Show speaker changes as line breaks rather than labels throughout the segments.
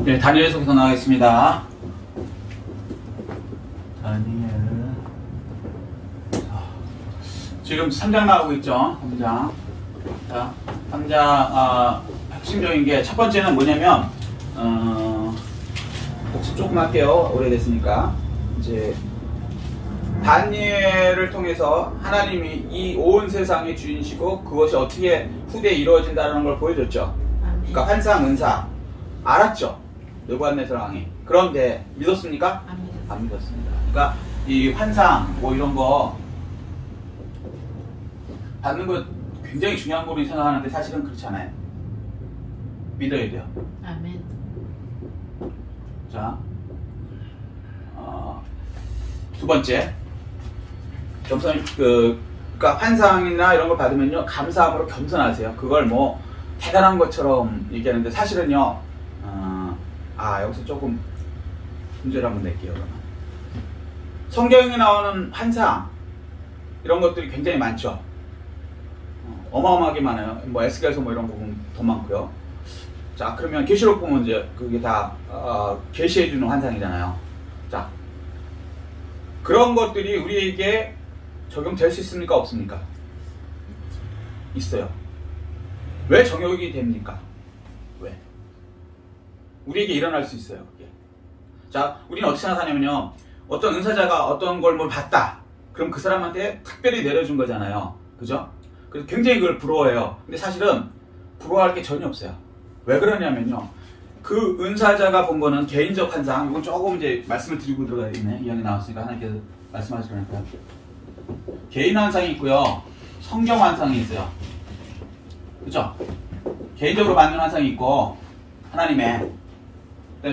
네, 다니엘 속에서 나가겠습니다. 다니엘. 지금 3장 나오고 있죠? 3장. 자, 3장, 핵심적인 게 첫 번째는 뭐냐면, 복습 조금 할게요. 오래됐으니까. 이제, 다니엘을 통해서 하나님이 이 온 세상의 주인이시고 그것이 어떻게 후대에 이루어진다는 걸 보여줬죠. 그러니까 환상, 은사. 알았죠? 느부갓네살 왕이. 그런데 믿었습니까? 안 믿었습니다. 그러니까 이 환상 뭐 이런 거 받는 거 굉장히 중요한 거로 생각하는데 사실은 그렇지 않아요. 믿어야 돼요.
아멘.
자, 두 번째, 그러니까 환상이나 이런 걸 받으면요 감사함으로 겸손하세요. 그걸 뭐 대단한 것처럼 얘기하는데 사실은요, 여기서 조금 문제를 한번 낼게요. 그러면 성경에 나오는 환상 이런 것들이 굉장히 많죠. 어마어마하게 많아요. 뭐 에스겔서 뭐 이런 부분 더 많고요. 자, 그러면 계시록 보면 이제 그게 다 계시해주는 환상이잖아요. 자, 그런 것들이 우리에게 적용될 수 있습니까? 없습니까? 있어요. 왜 적용이 됩니까? 왜? 우리에게 일어날 수 있어요. 그게. 자, 우리는 어떻게 생각하냐면요, 어떤 은사자가 어떤 걸 뭘 봤다. 그럼 그 사람한테 특별히 내려준 거잖아요. 그죠? 그래서 굉장히 그걸 부러워해요. 근데 사실은 부러워할 게 전혀 없어요. 왜 그러냐면요, 그 은사자가 본 거는 개인적 환상. 이건 조금 이제 말씀을 드리고 들어가야겠네. 이야기 나왔으니까 하나님께서 말씀하시려니까. 개인 환상이 있고요, 성경 환상이 있어요. 그죠? 개인적으로 받는 환상이 있고, 하나님의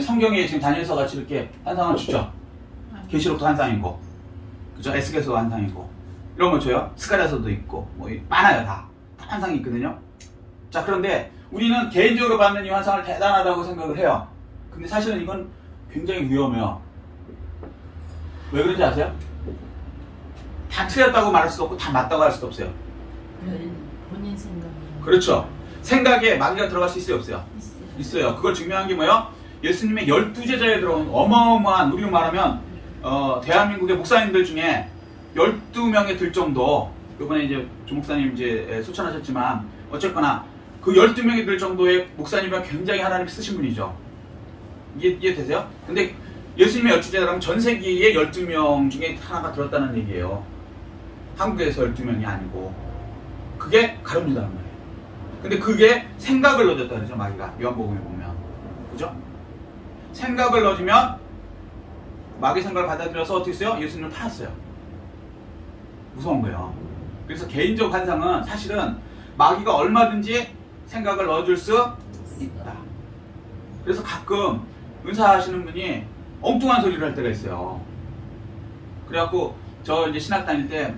성경에 지금 다니엘서 같이 이렇게 환상을 주죠. 계시록도 환상이고, 그죠? 에스겔서도 환상이고, 이런 거 줘요. 스가랴서도 있고, 뭐 많아요. 다 환상이 있거든요. 자, 그런데 우리는 개인적으로 받는 이 환상을 대단하다고 생각을 해요. 근데 사실은 이건 굉장히 위험해요. 왜 그런지 아세요? 다 틀렸다고 말할 수도 없고 다 맞다고 할 수도 없어요.
본인 생각.
그렇죠. 생각에 마귀가 들어갈 수 있어요, 없어요? 있어요. 그걸 증명한 게 뭐예요? 예수님의 12제자에 들어온 어마어마한, 우리로 말하면 대한민국의 목사님들 중에 12명에 들 정도, 이번에 이제 조 목사님 이제 소천하셨지만 어쨌거나 그 12명에 들 정도의 목사님은 굉장히 하나님 쓰신 분이죠. 이해되세요? 근데 예수님의 12제자라면 전 세계의 12명 중에 하나가 들었다는 얘기예요. 한국에서 12명이 아니고. 그게 가룟유다란 말이에요. 근데 그게 생각을 넣어줬다 그러죠, 마귀가. 요한복음에 보면. 그죠? 생각을 넣어주면 마귀 생각을 받아들여서 어떻게 했어요? 예수님을 팔았어요. 무서운 거예요. 그래서 개인적 환상은 사실은 마귀가 얼마든지 생각을 넣어줄 수 있다. 그래서 가끔 은사하시는 분이 엉뚱한 소리를 할 때가 있어요. 그래갖고 저 이제 신학 다닐 때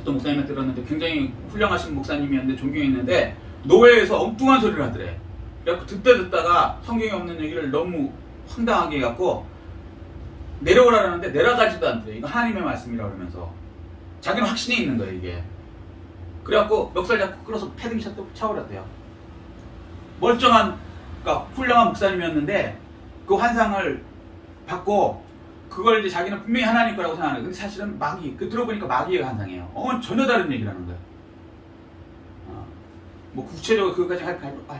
어떤 목사님한테 들었는데 굉장히 훌륭하신 목사님이었는데 존경했는데 노예에서 엉뚱한 소리를 하더래. 그래갖고 듣다가 성경에 없는 얘기를 너무 황당하게 해갖고 내려오라는데 내려가지도 않더래. 이거 하나님의 말씀이라고 그러면서 자기는 확신이 있는 거예요, 이게. 그래갖고 멱살 잡고 끌어서 패딩 차버렸대요. 멀쩡한, 그러니까 훌륭한 목사님이었는데 그 환상을 받고 그걸 이제 자기는 분명히 하나님 거라고 생각하는 거예요. 근데 사실은 마귀, 들어보니까 마귀의 환상이에요. 전혀 다른 얘기라는 거예요. 뭐 구체적으로 그것까지 할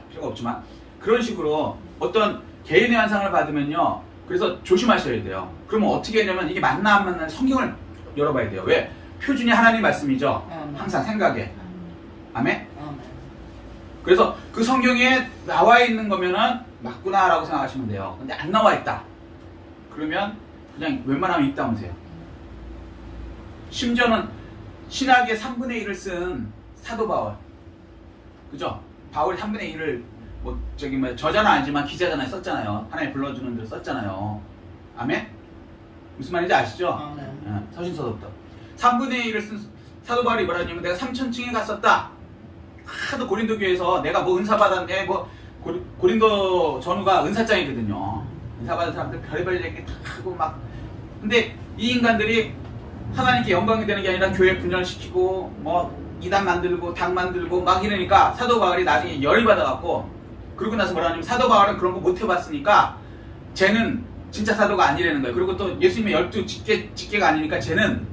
필요가 없지만 그런 식으로 어떤 개인의 환상을 받으면요, 그래서 조심하셔야 돼요. 그러면 어떻게 하냐면 이게 맞나 안 맞나 성경을 열어봐야 돼요. 왜? 표준이 하나님 말씀이죠. 항상 생각에. 아멘? 그래서 그 성경에 나와 있는 거면은 맞구나 라고 생각하시면 돼요. 근데 안 나와 있다. 그러면 그냥 웬만하면 있다 보세요. 심지어는 신학의 3분의 1을 쓴 사도 바울. 그죠? 바울이 3분의 1을 저자는 아니지만 기자잖아요. 썼잖아요. 하나님 불러주는 대로 썼잖아요. 아멘? 무슨 말인지 아시죠? 서신서부터 3분의 1을 쓴 사도 바울이 뭐라냐면 내가 3000층에 갔었다. 하도 고린도 교회에서 내가 뭐 은사 받았네. 뭐 고린도 전후가 은사장이거든요. 은사 받은 사람들 별의별 얘기 다 하고 막. 근데 이 인간들이 하나님께 영광이 되는 게 아니라 교회 분열시키고 뭐 이단 만들고 당 만들고 막 이러니까 사도 바울이 나중에 열이 받아갖고, 그러고 나서 뭐라 하냐면 사도 바울은 그런 거 못 해봤으니까 쟤는 진짜 사도가 아니라는 거예요. 그리고 또 예수님의 12 직계가 아니니까 쟤는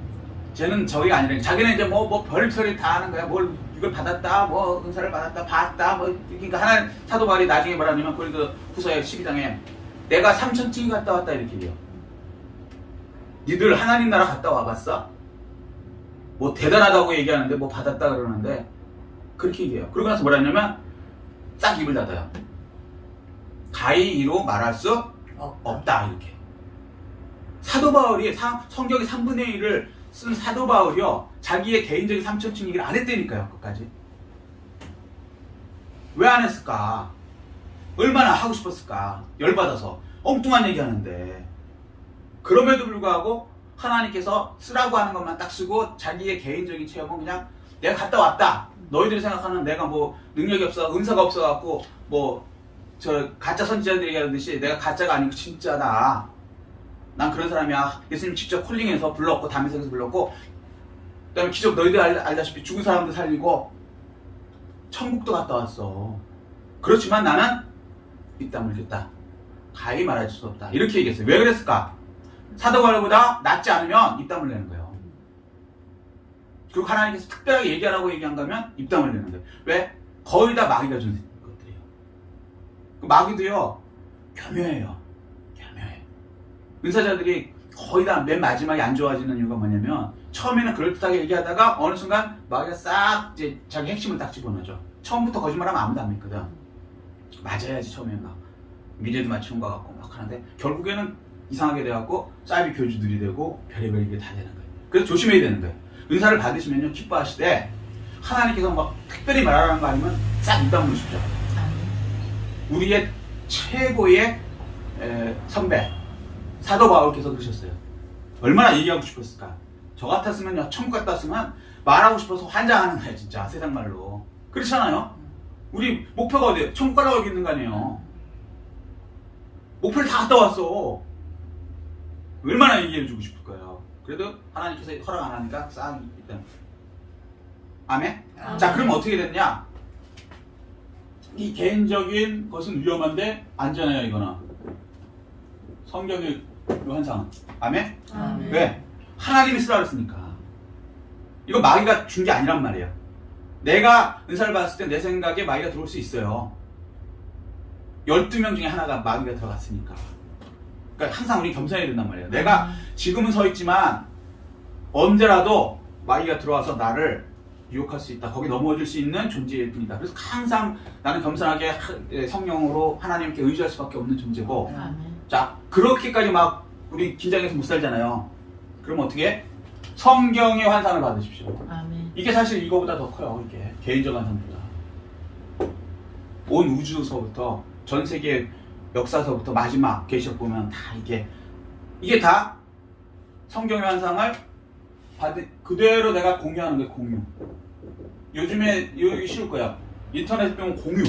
저기가 아니라는 거예요. 자기는 이제 뭐 별소리 다 하는 거야. 뭘 이걸 받았다, 뭐 은사를 받았다, 봤다, 뭐 그러니까 하나님 사도 바울이 나중에 말하냐면 그래도 후서의 12장에 내가 3000층이 갔다 왔다 이렇게 얘기해요. 니들 하나님 나라 갔다 와봤어? 뭐 대단하다고 얘기하는데 뭐 받았다 그러는데 그렇게 얘기해요. 그러고 나서 뭐라 했냐면 싹 입을 닫아요. 가히 이로 말할 수 없다 이렇게. 사도 바울이 성경의 3분의 1을 쓴 사도 바울이요 자기의 개인적인 3000층 얘기를 안 했다니까요. 끝까지 왜 안 했을까? 얼마나 하고 싶었을까? 열받아서 엉뚱한 얘기하는데 그럼에도 불구하고 하나님께서 쓰라고 하는 것만 딱 쓰고 자기의 개인적인 체험은 그냥 내가 갔다 왔다. 너희들이 생각하는 내가 뭐 능력이 없어 은사가 없어갖고 뭐 저 가짜 선지자들이 얘기하듯이 내가 가짜가 아니고 진짜다. 난 그런 사람이야. 예수님 직접 콜링해서 불렀고 담에색에서 불렀고 그 다음에 기적 너희들 알다시피 죽은 사람도 살리고 천국도 갔다 왔어. 그렇지만 나는 입담을 겼다. 가히 말할 수 없다. 이렇게 얘기했어요. 왜 그랬을까? 사도 바울보다 낫지 않으면 입담을 내는 거예요. 그리고 하나님께서 특별하게 얘기하라고 얘기한 거면 입담을 내는 거예요. 왜? 거의 다 마귀가 준 것들이에요. 그 마귀도요 교묘해요. 교묘해. 은사자들이 거의 다 맨 마지막에 안 좋아지는 이유가 뭐냐면 처음에는 그럴듯하게 얘기하다가 어느 순간 마귀가 싹 이제 자기 핵심을 딱 집어넣죠. 처음부터 거짓말하면 아무도 안 믿거든. 맞아야지 처음에 막 미래도 맞추는 것 같고 막 하는데 결국에는 이상하게 돼갖고 사이비 교주들이 되고 별의별 게 다 되는 거예요. 그래서 조심해야 되는 거예요. 은사를 받으시면요 기뻐하시되 하나님께서 막 특별히 말하라는 거 아니면 싹 입담 놓으십시오. 우리의 최고의 선배 사도 바울께서 그러셨어요. 얼마나 얘기하고 싶었을까. 저 같았으면요 천국 갔다 왔으면 말하고 싶어서 환장하는 거예요. 진짜 세상 말로. 그렇잖아요. 우리 목표가 어디에요? 천국 가라고 여기 있는 거 아니에요. 목표를 다 갔다 왔어. 얼마나 얘기해주고 싶을까요? 그래도 하나님께서 허락 안 하니까 싹 일단 아멘? 자 그럼 어떻게 됐냐? 이 개인적인 것은 위험한데 안전해요. 이거는 성경의 환상은 아멘?
아멘.
왜? 하나님이 쓰라 그랬으니까. 이거 마귀가 준 게 아니란 말이에요. 내가 은사를 받았을 때 내 생각에 마귀가 들어올 수 있어요. 12명 중에 하나가 마귀가 들어갔으니까. 그러니까 항상 우리 겸손해야 된단 말이에요. 내가 지금은 서 있지만 언제라도 마귀가 들어와서 나를 유혹할 수 있다. 거기 넘어질 수 있는 존재일 뿐이다. 그래서 항상 나는 겸손하게 성령으로 하나님께 의지할 수밖에 없는 존재고
아멘.
자 그렇게까지 막 우리 긴장해서 못 살잖아요. 그럼 어떻게 해? 성경의 환상을 받으십시오.
아멘.
이게 사실 이거보다 더 커요. 이게 개인적 환상보다. 온 우주서부터 전 세계 역사서부터 마지막 계시록 보면 다 이게 다 성경의 환상을 그대로 내가 공유하는 거예요. 공유. 요즘에 이거 쉬울 거야. 인터넷 보면 공유.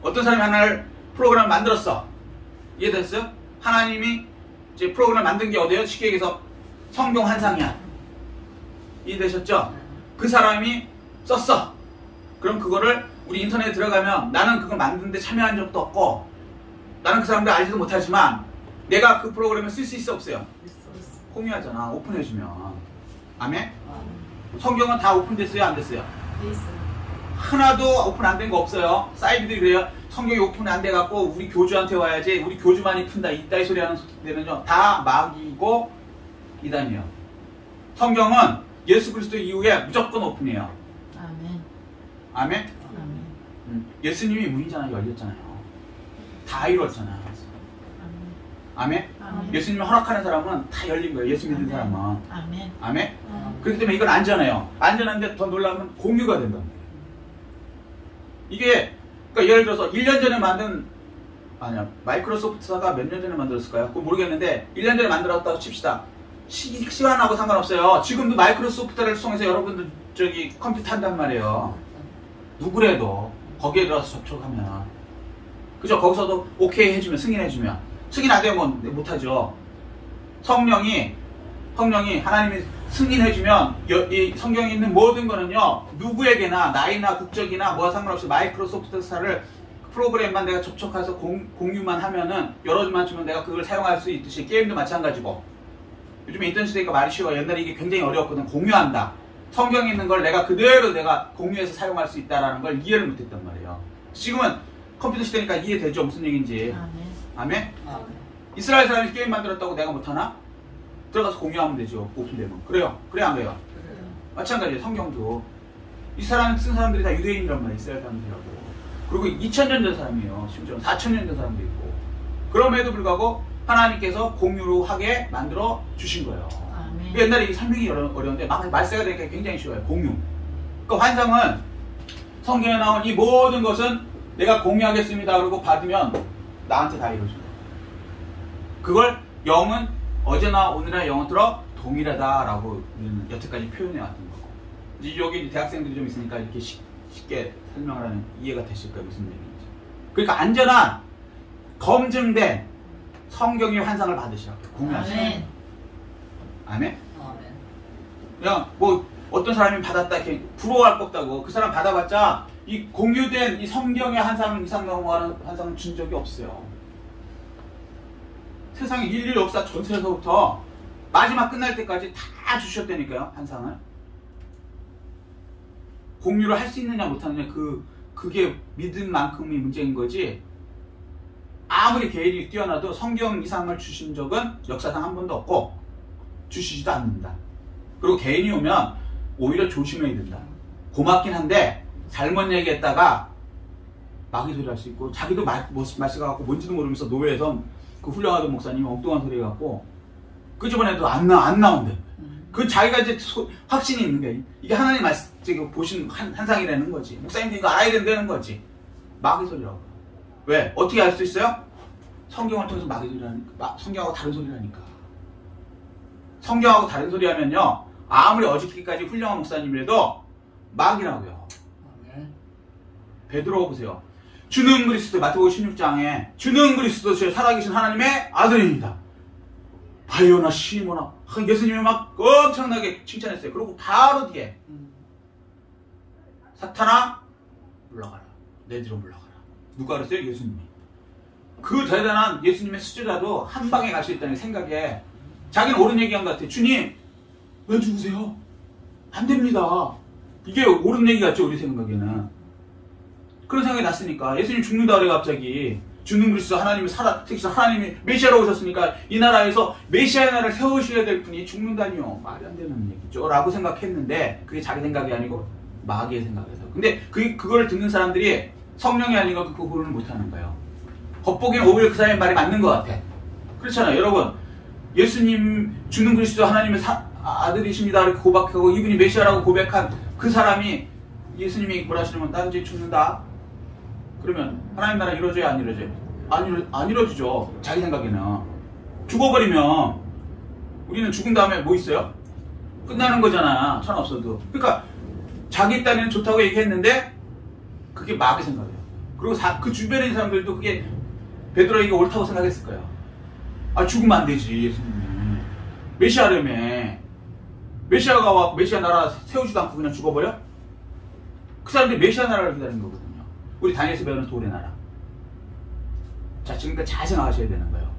어떤 사람이 하나를 프로그램을 만들었어. 이해됐어요? 하나님이 이제 프로그램을 만든 게 어디예요? 쉽게 얘기해서 성경 환상이야. 이해되셨죠? 그 사람이 썼어. 그럼 그거를 우리 인터넷에 들어가면 나는 그걸 만드는데 참여한 적도 없고 나는 그 사람들 알지도 못하지만 내가 그 프로그램을 쓸 수 있어 없어요? 공유하잖아. 오픈해주면. 아멘? 성경은 다 오픈됐어요? 안 됐어요? 하나도 오픈 안 된 거 없어요. 사이비들이 그래요. 성경이 오픈 안 돼갖고 우리 교주한테 와야지 우리 교주만이 푼다 이따위 소리 하는 데는요 다 마귀고 이단이에요. 성경은 예수 그리스도 이후에 무조건 오픈이에요.
아멘.
아멘?
아멘.
예수님이 문이잖아요. 열렸잖아요. 다 이뤘잖아요. 아멘?
아멘.
예수님이 허락하는 사람은 다 열린 거예요. 예수 믿는 사람은.
아멘.
아멘? 그렇기 때문에 이건 안전해요. 안전한데 더 놀라면 공유가 된다. 이게 그러니까 예를 들어서 1년 전에 만든 마이크로소프트사가 몇 년 전에 만들었을까요? 그거 모르겠는데 1년 전에 만들었다고 칩시다. 시간하고 상관없어요. 지금도 마이크로소프트를 통해서 여러분들 저기 컴퓨터 한단 말이에요. 누구래도 거기에 들어가서 접촉하면 그죠? 거기서도 오케이 해주면 승인해주면 승인 안 되면 못하죠. 성령이 하나님이 승인해주면 이 성경에 있는 모든 거는요 누구에게나 나이나 국적이나 뭐와 상관없이 마이크로소프트사를 프로그램만 내가 접촉해서 공유만 하면은 열어주면 주면 내가 그걸 사용할 수 있듯이 게임도 마찬가지고 요즘에 인터넷 시대니까 말이 쉬워. 옛날에 이게 굉장히 어려웠거든. 공유한다. 성경에 있는 걸 내가 그대로 내가 공유해서 사용할 수 있다는 걸 이해를 못했단 말이에요. 지금은 컴퓨터 시대니까 이해되죠? 무슨 얘기인지. 아멘? 이스라엘 사람이 게임 만들었다고 내가 못하나? 들어가서 공유하면 되죠. 오픈되면. 그래요? 그래야 안 그래요? 마찬가지예요. 성경도. 이 사람 쓴 사람들이 다 유대인이란 말이에요. 이스라엘 사람들이라고. 그리고 2000년 전 사람이에요. 심지어 4000년 전 사람도 있고. 그럼에도 불구하고 하나님께서 공유로 하게 만들어 주신 거예요. 옛날에 이 설명이 어려운데 말세가 되니까 굉장히 쉬워요. 공유. 그러니까 환상은 성경에 나온 이 모든 것은 내가 공유하겠습니다. 그러고 받으면 나한테 다 이루어져요. 그걸 영은 어제나 오늘의 영어처럼 동일하다라고 우리는 여태까지 표현해 왔던 거고. 이제 여기 대학생들이 좀 있으니까 이렇게 쉽게 설명을 하면 이해가 되실 거예요. 무슨 얘기인지. 그러니까 안전한 검증된 성경의 환상을 받으시라고 공유하시라고. 아멘? 그냥 뭐 어떤 사람이 받았다 이렇게 부러워할 것 없다고. 그 사람 받아봤자 이 공유된 이 성경의 환상 이상 넘어가는 환상을 준 적이 없어요. 세상의 인류 역사 전체에서부터 마지막 끝날 때까지 다 주셨다니까요. 환상을. 공유를 할 수 있느냐 못하느냐 그게 믿음만큼이 문제인 거지. 아무리 계획이 뛰어나도 성경 이상을 주신 적은 역사상 한 번도 없고 주시지도 않는다. 그리고 개인이 오면 오히려 조심해야 된다. 고맙긴 한데 잘못 얘기했다가 마귀 소리 할 수 있고 자기도 말씨가 갖고 뭔지도 모르면서 노예에서 그 훌륭하던 목사님이 엉뚱한 소리 해갖고 그 저번에도 안 나온대. 그 자기가 이제 확신이 있는 게 이게 하나님 보신 환상이라는 거지. 목사님도 이거 알아야 된다는 거지. 마귀 소리라고. 왜? 어떻게 알 수 있어요? 성경을 통해서 마귀 소리라니까. 성경하고 다른 소리라니까. 성경하고 다른 소리 하면요. 아무리 어저께까지 훌륭한 목사님이라도 마귀라고요. 베드로 보세요. 주는 그리스도, 마태복음 16장에 주는 그리스도 살아계신 하나님의 아들입니다. 바요나 시모나 예수님이 막 엄청나게 칭찬했어요. 그리고 바로 뒤에 사탄아 물러가라. 내 뒤로 물러가라. 누가 그랬어요? 예수님이. 그 대단한 예수님의 수제자도 한 방에 갈 수 있다는 생각에 자기는 옳은 얘기한 것 같아. 주님 왜 죽으세요? 안 됩니다. 이게 옳은 얘기 같죠? 우리 생각에는. 그런 생각이 났으니까 예수님 죽는다 그래. 갑자기 주는 그리스도 하나님이 하나님이 메시아로 오셨으니까 이 나라에서 메시아의 나라를 세우셔야 될 분이 죽는다니요. 말이 안 되는 얘기죠 라고 생각했는데 그게 자기 생각이 아니고 마귀의 생각이어서. 근데 그걸 듣는 사람들이 성령이 아닌 거 그 구분을 못하는 거예요. 겉보기는 오히려 그 사람의 말이 맞는 것 같아. 그렇잖아요. 여러분 예수님 주는 그리스도 하나님의 아들이십니다 이렇게 고백하고 이분이 메시아라고 고백한 그 사람이 예수님이 뭐라 하시냐면 나 이제 죽는다. 그러면 하나님 나라 이루어져요? 안 이루어져요? 안 이루어지죠. 자기 생각에는. 죽어버리면 우리는 죽은 다음에 뭐 있어요? 끝나는 거잖아. 천 없어도. 그러니까 자기 딴에는 좋다고 얘기했는데 그게 마귀 생각이에요. 그리고 그 주변에 있는 사람들도 그게 베드로에게 옳다고 생각했을 거예요. 아 죽으면 안 되지 예수님이. 메시아라며. 메시아가 와서 메시아 나라 세우지도 않고 그냥 죽어버려? 그 사람들이 메시아 나라를 기다리는 거거든요. 우리 다니엘서 배우는 돌의 나라. 자, 지금까지 잘 생각하셔야 되는 거예요.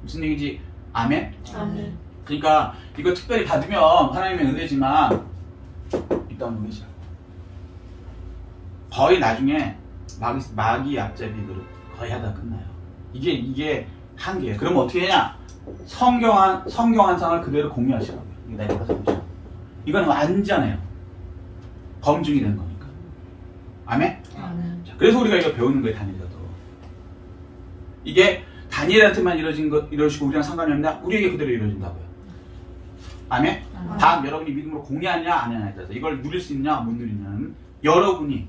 무슨 얘기지? 아멘?
아멘.
그러니까 이거 특별히 받으면 하나님의 은혜지만 일단 은혜시라고. 거의 나중에 마귀 앞잡이들은 거의 하다 끝나요. 이게 한계예요. 그러면 어떻게 하냐? 성경 환상을 그대로 공유하시라고요. 이거 내가 보죠. 이건 완전해요. 검증이 된 거니까. 아멘?
아멘.
자, 그래서 우리가 이거 배우는 거예요, 다니엘도. 이게 다니엘한테만 이루어지고 우리랑 상관이 없나? 우리에게 그대로 이루어진다고요. 아멘?
아멘.
다음 여러분이 믿음으로 공유하냐 안 하냐에 따라서 이걸 누릴 수 있냐 못 누리냐는 여러분이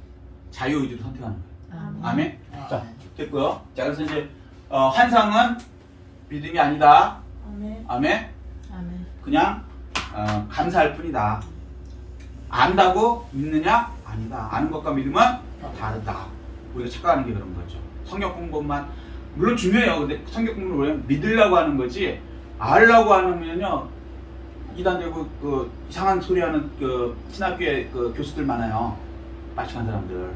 자유의지로 선택하는 거예요. 아멘? 자, 됐고요. 자, 그래서 이제 환상은 믿음이 아니다.
아멘.
아멘?
아멘.
그냥 감사할 뿐이다. 안다고 믿느냐? 아니다. 아는 것과 믿음은 다르다. 우리가 착각하는 게 그런 거죠. 성경 공부만 물론 중요해요. 근데 성경 공부를 왜 믿으려고 하는 거지 알려고 하면요 이단되고 그 이상한 소리하는 그 신학교에 그 교수들 많아요. 마취한 사람들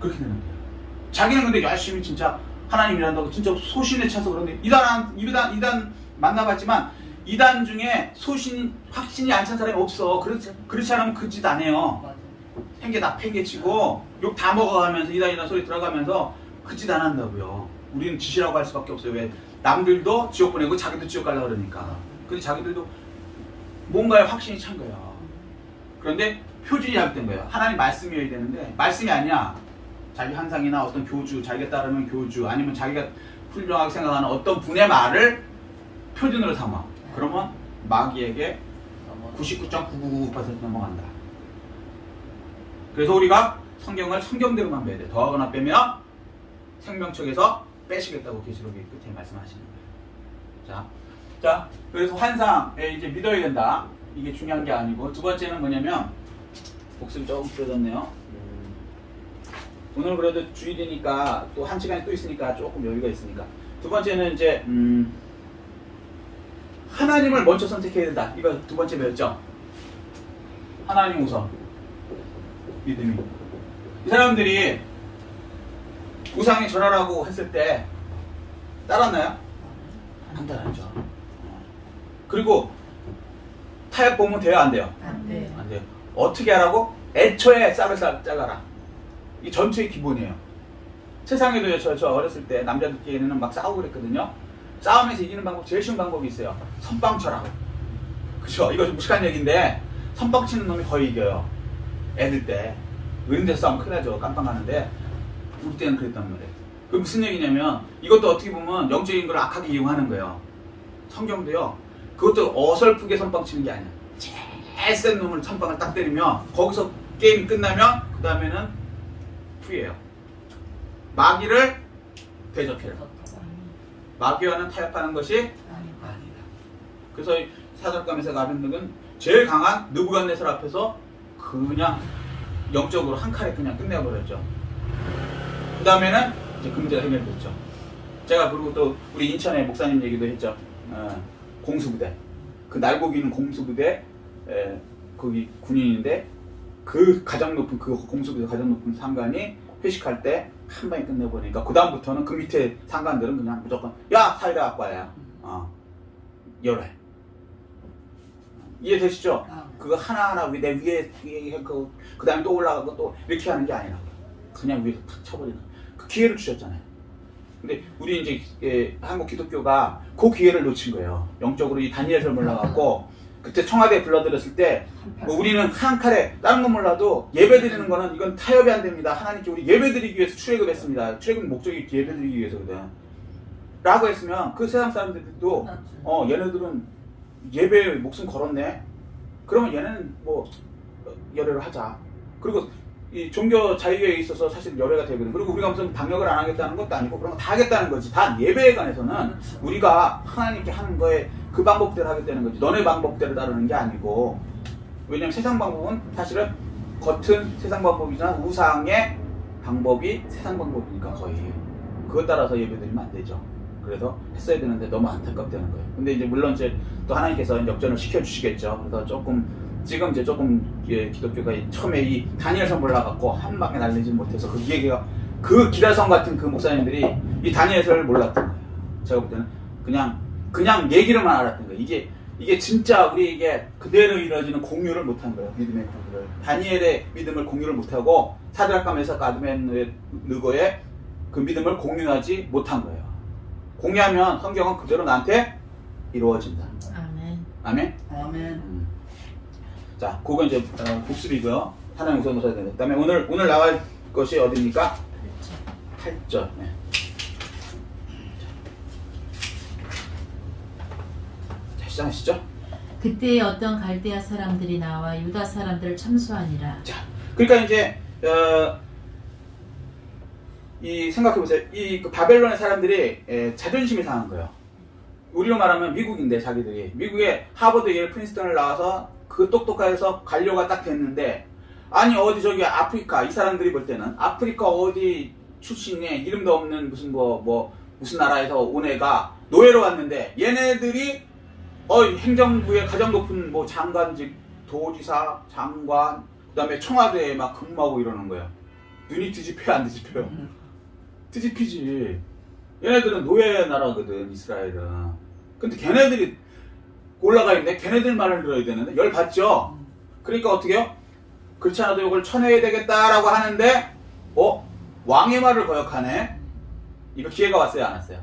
그렇게 되는 거예요. 자기는 근데 열심히 진짜 하나님이란다고 진짜 소신에 차서 그런데 이단 만나봤지만 이단 중에 확신이 안 찬 사람이 없어. 그렇지 않으면 그 짓 안 해요. 팽개 다 팽개치고 욕 다 먹어가면서 이단 소리 들어가면서 그 짓 안 한다고요. 우리는 짓이라고 할 수밖에 없어요. 왜? 남들도 지옥 보내고 자기도 지옥 가려고 그러니까. 근데 자기들도 뭔가에 확신이 찬 거야. 그런데 표준이 잘못된 거예요. 하나님 말씀이어야 되는데 말씀이 아니야. 자기 환상이나 어떤 교주, 자기가 따르는 교주, 아니면 자기가 훌륭하게 생각하는 어떤 분의 말을 표준으로 삼아. 그러면 마귀에게 99.999% 넘어간다. 그래서 우리가 성경을 성경대로만 배워야 돼. 더하거나 빼면 생명책에서 빼시겠다고 계시록의 끝에 말씀하시는 거예요. 자, 그래서 환상에 이제 믿어야 된다. 이게 중요한 게 아니고, 두 번째는 뭐냐면, 목소리 조금 줄어졌네요. 오늘 그래도 주일이니까 또 한 시간이 또 있으니까 조금 여유가 있으니까. 두 번째는 이제 하나님을 먼저 선택해야 된다. 이거 두 번째 배웠죠. 하나님 우선 믿음이. 이 사람들이 우상에 절하라고 했을 때 따랐나요? 안 따랐죠. 그리고 타협 보면 돼요, 안 돼요?
안 돼요.
안 돼요. 어떻게 하라고? 애초에 싹을 잘라라. 이게 전투의 기본이에요. 세상에도 저 어렸을 때 남자들끼리는 막 싸우고 그랬거든요. 싸움에서 이기는 방법, 제일 쉬운 방법이 있어요. 선빵 쳐라. 그쵸? 이거 좀 무식한 얘기인데 선빵 치는 놈이 거의 이겨요. 애들 때. 어른들 싸움 큰일 나죠. 깜빵 가는데 우리 때는 그랬단 말이에요. 그게 무슨 얘기냐면 이것도 어떻게 보면 영적인 걸 악하게 이용하는 거예요. 성경도요. 그것도 어설프게 선빵 치는 게 아니야. 제일 센 놈을 선빵을 딱 때리면 거기서 게임이 끝나면 그 다음에는 후회해요. 마귀를 대적해라. 마귀와는 타협하는 것이 아니다. 그래서 사절감에서 아벤능은 제일 강한 느부갓네살 앞에서 그냥 영적으로 한 칼에 그냥 끝내버렸죠. 그 다음에는 이제 그 문제가 해결됐죠. 제가 그리고 또 우리 인천의 목사님 얘기도 했죠. 공수부대. 그 날고기는 공수부대 거기 군인인데 그 가장 높은 그 공수부대 가장 높은 상관이 회식할 때 한 방에 끝내버리니까 그 다음부터는 그 밑에 상관들은 그냥 무조건 야 사이다 갖고 와야 열애. 이해되시죠? 그거 하나하나 내 위에 그 다음에 또 올라가고 또 이렇게 하는 게 아니라 그냥 위에서 탁 쳐버리는 그 기회를 주셨잖아요. 근데 우리 이제 한국 기독교가 그 기회를 놓친 거예요. 영적으로 이 다니엘을 몰라갖고 그때 청와대에 불러들였을 때 뭐 우리는 한 칼에 다른 건 몰라도 예배드리는 거는 이건 타협이 안 됩니다. 하나님께 우리 예배드리기 위해서 출애굽했습니다. 출애굽 목적이 예배드리기 위해서거든. 라고 했으면 그 세상 사람들도 얘네들은 예배에 목숨 걸었네. 그러면 얘네는 뭐 열애를 하자. 그리고 이 종교 자유에 있어서 사실 열애가 되거든. 그리고 우리가 무슨 방역을 안 하겠다는 것도 아니고 그런 거 다 하겠다는 거지. 다 예배에 관해서는 우리가 하나님께 하는 거에 그 방법대로 하겠다는 거지. 너네 방법대로 따르는 게 아니고. 왜냐면 세상 방법은 사실은 겉은 세상 방법이지만 우상의 방법이 세상 방법이니까 거의. 그것 따라서 예배드리면 안 되죠. 그래서 했어야 되는데 너무 안타깝다는 거예요. 근데 이제 물론 이제 또 하나님께서 역전을 시켜주시겠죠. 그래서 지금 이제 조금 기독교가 처음에 이 다니엘성 몰라갖고 한 방에 날리지 못해서 그 얘기가 그 기다성 같은 그 목사님들이 이 다니엘서를 몰랐던 거예요. 제가 볼 때는 그냥 얘기로만 알았던 거예요. 이게 진짜 우리에게 그대로 이루어지는 공유를 못한 거예요. 믿음의 공유를. 다니엘의 믿음을 공유를 못하고 사드락과 메삭과 아벤느고의 그 믿음을 공유하지 못한 거예요. 공유하면 성경은 그대로 나한테 이루어진다.
아멘.
아멘?
아멘.
자, 그건 이제 복습이고요. 하나님 우선 보셔야 됩니다. 그 다음에 오늘 나갈 것이 어디입니까? 8절. 네. 자, 시작하시죠.
그때 어떤 갈대아 사람들이 나와 유다 사람들을 참수하니라.
자, 그러니까 이제 이 생각해보세요. 그 바벨론의 사람들이 자존심이 상한 거예요. 우리로 말하면 미국인데 자기들이 미국의 하버드, 예일, 프린스턴을 나와서 그 똑똑해서 관료가 딱 됐는데 아니 어디 저기 아프리카 이 사람들이 볼 때는 아프리카 어디 출신의 이름도 없는 무슨 나라에서 온 애가 노예로 왔는데 얘네들이 행정부의 가장 높은 장관직 도지사 장관 그 다음에 청와대에 막 근무하고 이러는 거예요. 눈이 뒤집혀요 안 뒤집혀요? 뒤집히지. 얘네들은 노예 나라거든, 이스라엘은. 근데 걔네들이 올라가 있네. 걔네들 말을 들어야 되는데 열 받죠. 그러니까 어떻게 해요? 그렇지 않아도 이걸 쳐내야 되겠다라고 하는데 왕의 말을 거역하네. 이거 기회가 왔어요, 안 왔어요?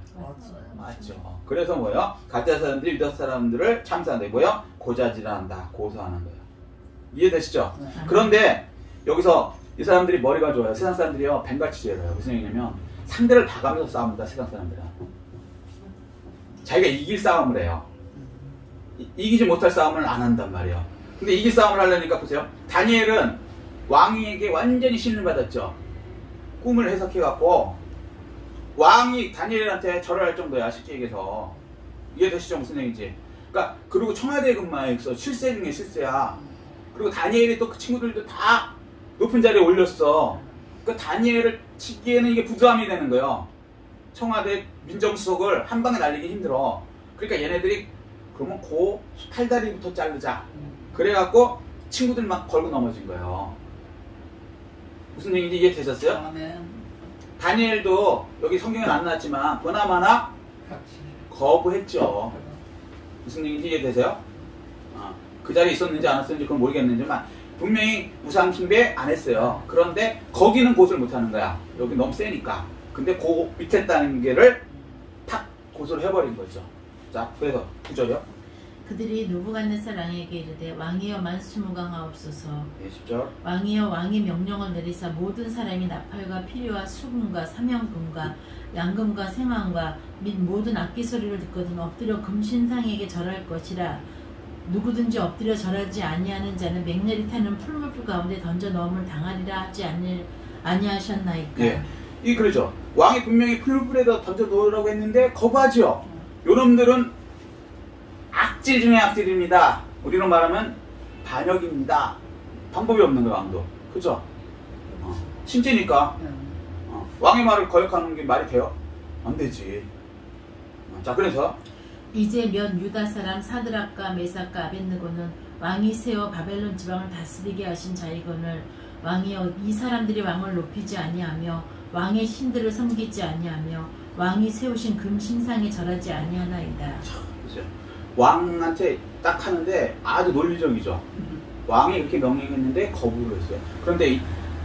맞죠. 그래서 뭐예요? 가짜 사람들이 유다 사람들을 참사한다. 뭐예요? 고자질한다, 고소하는 거예요. 이해되시죠? 그런데 여기서 이 사람들이 머리가 좋아요. 세상 사람들이요, 뱀같이 죄라요. 무슨 얘기냐면 상대를 봐가면서 싸웁니다. 세상 사람들은 자기가 이길 싸움을 해요. 이기지 못할 싸움을 안 한단 말이에요. 근데 이길 싸움을 하려니까 보세요. 다니엘은 왕에게 완전히 신을 받았죠. 꿈을 해석해갖고 왕이 다니엘한테 절을 할 정도야. 쉽게 얘기해서. 이해되시죠? 무슨 얘기인지. 그러니까 그리고 청와대에 근무해서 실세 중에 실세야. 그리고 다니엘이 또 그 친구들도 다 높은 자리에 올렸어. 그 다니엘을 치기에는 이게 부담이 되는 거예요. 청와대 민정수석을 한 방에 날리기 힘들어. 그러니까 얘네들이 그러면 팔다리부터 자르자. 그래갖고 친구들 막 걸고 넘어진 거예요. 무슨 얘기인지 이해되셨어요? 다니엘도 여기 성경에 안 나왔지만 보나마나 거부했죠. 무슨 얘기인지 이해되세요? 그 자리에 있었는지 안 있었는지 그건 모르겠는지만 분명히 무상 숭배 안 했어요. 그런데 거기는 고소를 못 하는 거야. 여기 너무 세니까. 근데 그 밑에 단계를 탁 고소를 해버린 거죠. 자, 그래서 9절이요.
그들이 느부갓네살 왕에게 이르되 왕이여 만수무강하옵소서.
네, 10절.
왕이여 왕이 명령을 내리사 모든 사람이 나팔과 피리와 수금과 사명금과 양금과 생황과 및 모든 악기 소리를 듣거든 엎드려 금신상에게 절할 것이라. 누구든지 엎드려 절하지 아니하는 자는 맹렬히 타는 풀무불 가운데 던져 넣음을 당하리라 하지 아니하셨나이까.
예, 이 그러죠. 왕이 분명히 풀무불에다 던져 놓으라고 했는데 거부하죠. 요놈들은 악질 중에 악질입니다. 우리로 말하면 반역입니다. 방법이 없는 거야, 왕도. 그죠? 신체니까. 왕의 말을 거역하는 게 말이 돼요? 안 되지. 자, 그래서
이제 몇 유다 사람 사드락과 메삭과 아벳느고는 왕이 세워 바벨론 지방을 다스리게 하신 자이거늘 왕이여 이 사람들이 왕을 높이지 아니하며 왕의 신들을 섬기지 아니하며 왕이 세우신 금신상에 절하지 아니하나이다.
그렇죠. 왕한테 딱 하는데 아주 논리적이죠. 왕이 이렇게 명령했는데 거부를 했어요. 그런데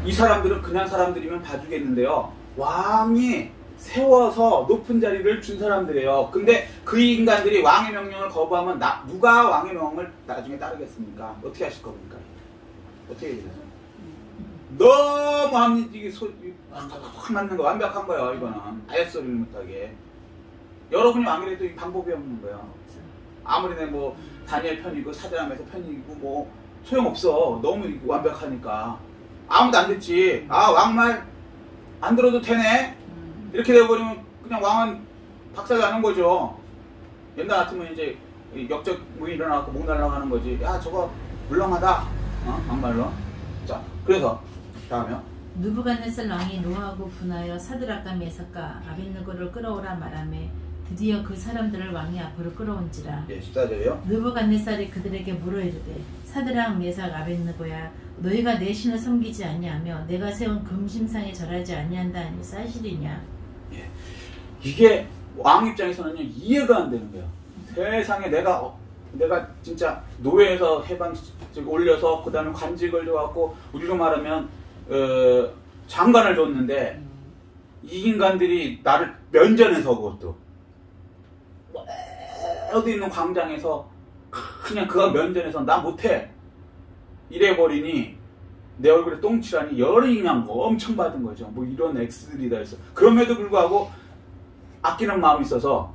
이 사람들은 그냥 사람들이면 봐주겠는데요. 왕이 세워서 높은 자리를 준 사람들이에요. 근데 그 인간들이 왕의 명령을 거부하면 누가 왕의 명령을 나중에 따르겠습니까? 어떻게 하실 겁니까? 어떻게 해주세요? 너무 이게 확 맞는 거 완벽한 거예요. 이거는 아예 소리를 못하게. 여러분이 왕이라도 이 방법이 없는 거예요. 아무리 뭐 다니엘 편이고 사드락에서 편이고 뭐 소용없어. 너무 완벽하니까 아무도 안 듣지. 왕말 안 들어도 되네. 이렇게 되어버리면 그냥 왕은 박살나는 거죠. 옛날 같으면 이제 역적 뭐 일어나고 목 날라가는 거지. 야, 저거 물렁하다. 막말로. 자, 그래서 다음에요.
느부갓네살 왕이 노하고 분하여 사드락과 메삭과 아벳느고를 끌어오라 말하매 드디어 그 사람들을 왕이 앞으로 끌어온지라.
예, 14절이요.
느부갓네살이 그들에게 물어 이르되 사드락 메삭 아벳느고야 너희가 내 신을 섬기지 아니하며 내가 세운 금심상에 절하지 아니한다 하니 사실이냐.
예. 이게 왕 입장에서는 이해가 안 되는 거예요. 세상에 내가 진짜 노예에서 해방직 올려서 그 다음에 관직을 줘갖고 우리로 말하면 장관을 줬는데 이 인간들이 나를 면전에서 그것도 어디 있는 광장에서 그냥 그가 면전에서 나 못해 이래버리니 내 얼굴에 똥칠하니 열이 그냥 엄청 받은 거죠. 뭐 이런 X들이 다 있어. 그럼에도 불구하고 아끼는 마음이 있어서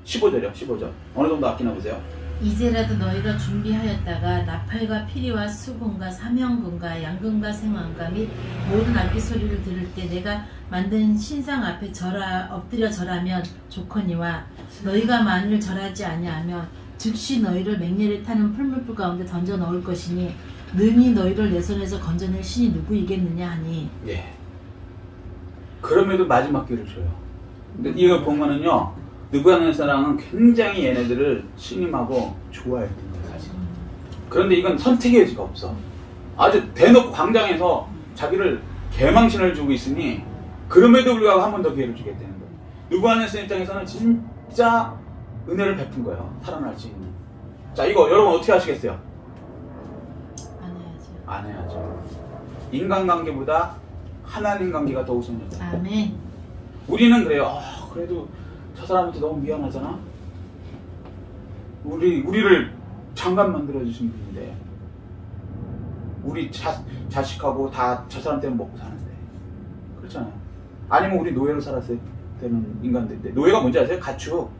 15절이요. 15절. 어느 정도 아끼나 보세요.
이제라도 너희가 준비하였다가 나팔과 피리와 수금과 사명금과 양금과 생황과 및 모든 악기 소리를 들을 때 내가 만든 신상 앞에 엎드려 절하면 좋거니와 너희가 만일 절하지 아니하면 즉시 너희를 맹렬히 타는 풀무불 가운데 던져 넣을 것이니 능히 너희를 내 손에서 건져낼 신이 누구이겠느냐 하니.
예. 그럼에도 마지막 기회를 줘요. 근데 이거 보면은요, 느부갓네살은 굉장히 얘네들을 신임하고 좋아했던 거예요, 사실. 그런데 이건 선택의 여지가 없어. 아주 대놓고 광장에서 자기를 개망신을 주고 있으니 그럼에도 불구하고 한 번 더 기회를 주겠다는 거예요. 느부갓네살 입장에서는 진짜 은혜를 베푼 거예요. 살아날 수 있는. 자, 이거 여러분 어떻게 하시겠어요?
안 해야죠.
안 해야죠. 인간관계보다 하나님 관계가 더 우선이죠.
아멘.
우리는 그래요. 그래도 저 사람한테 너무 미안하잖아. 우리를 장관 만들어주신 분인데 우리 자식하고 다 저 사람 때문에 먹고 사는데 그렇잖아요. 아니면 우리 노예로 살았을 때는 인간들인데 노예가 뭔지 아세요? 가축.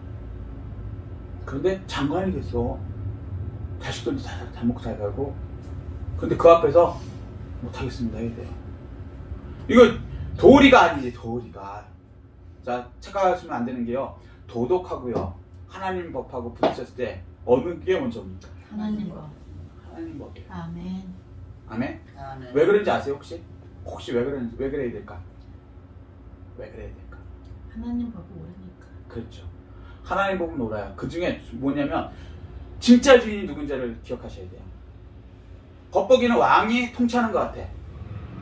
그런데 장관이 됐어. 자식들도 잘 먹고 잘 살고. 근데 그 앞에서 못하겠습니다 해야 돼요. 이거 도리가 아니지. 도리가. 자, 착각하시면 안 되는 게요. 도덕하고요 하나님 법하고 부딪혔을 때 어느 게 먼저입니까?
하나님 법.
하나님 법이에요.
아멘.
아멘?
아멘.
왜 그런지 아세요 혹시? 혹시 왜 그래야 될까? 왜 그래야 될까?
하나님 법을 모르니까.
그렇죠. 하나님 법은 옳아요. 그 중에 뭐냐면 진짜 주인이 누군지를 기억하셔야 돼요. 겉보기는 왕이 통치하는 것 같아.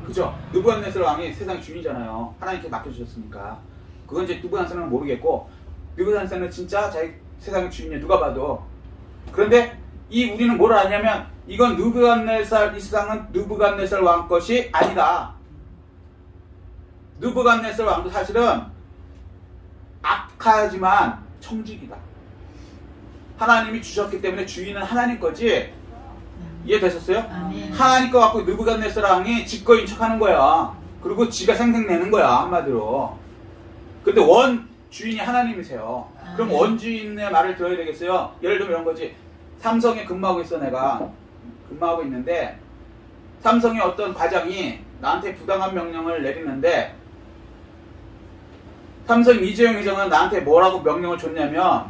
그죠? 느부갓네살 왕이 세상 주인이잖아요. 하나님께 맡겨주셨으니까. 그건 이제 느부갓네살은 모르겠고 느부갓네살은 진짜 자기 세상의 주인이야. 누가 봐도. 그런데 우리는 뭘 아냐면 이건 느부갓네살, 이 세상은 느부갓네살 왕 것이 아니다. 느부갓네살 왕도 사실은 악하지만 청직이다. 하나님이 주셨기 때문에 주인은 하나님 거지. 이해되셨어요?
아멘.
하나님 거 갖고 느부갓네살 왕이 지꺼인 척하는 거야. 그리고 지가 생색내는 거야 한마디로. 근데 원 주인이 하나님이세요. 그럼 원주인의 말을 들어야 되겠어요? 예를 들면 이런 거지. 삼성에 근무하고 있어. 내가 근무하고 있는데 삼성의 어떤 과장이 나한테 부당한 명령을 내리는데 삼성 이재용 회장은 나한테 뭐라고 명령을 줬냐면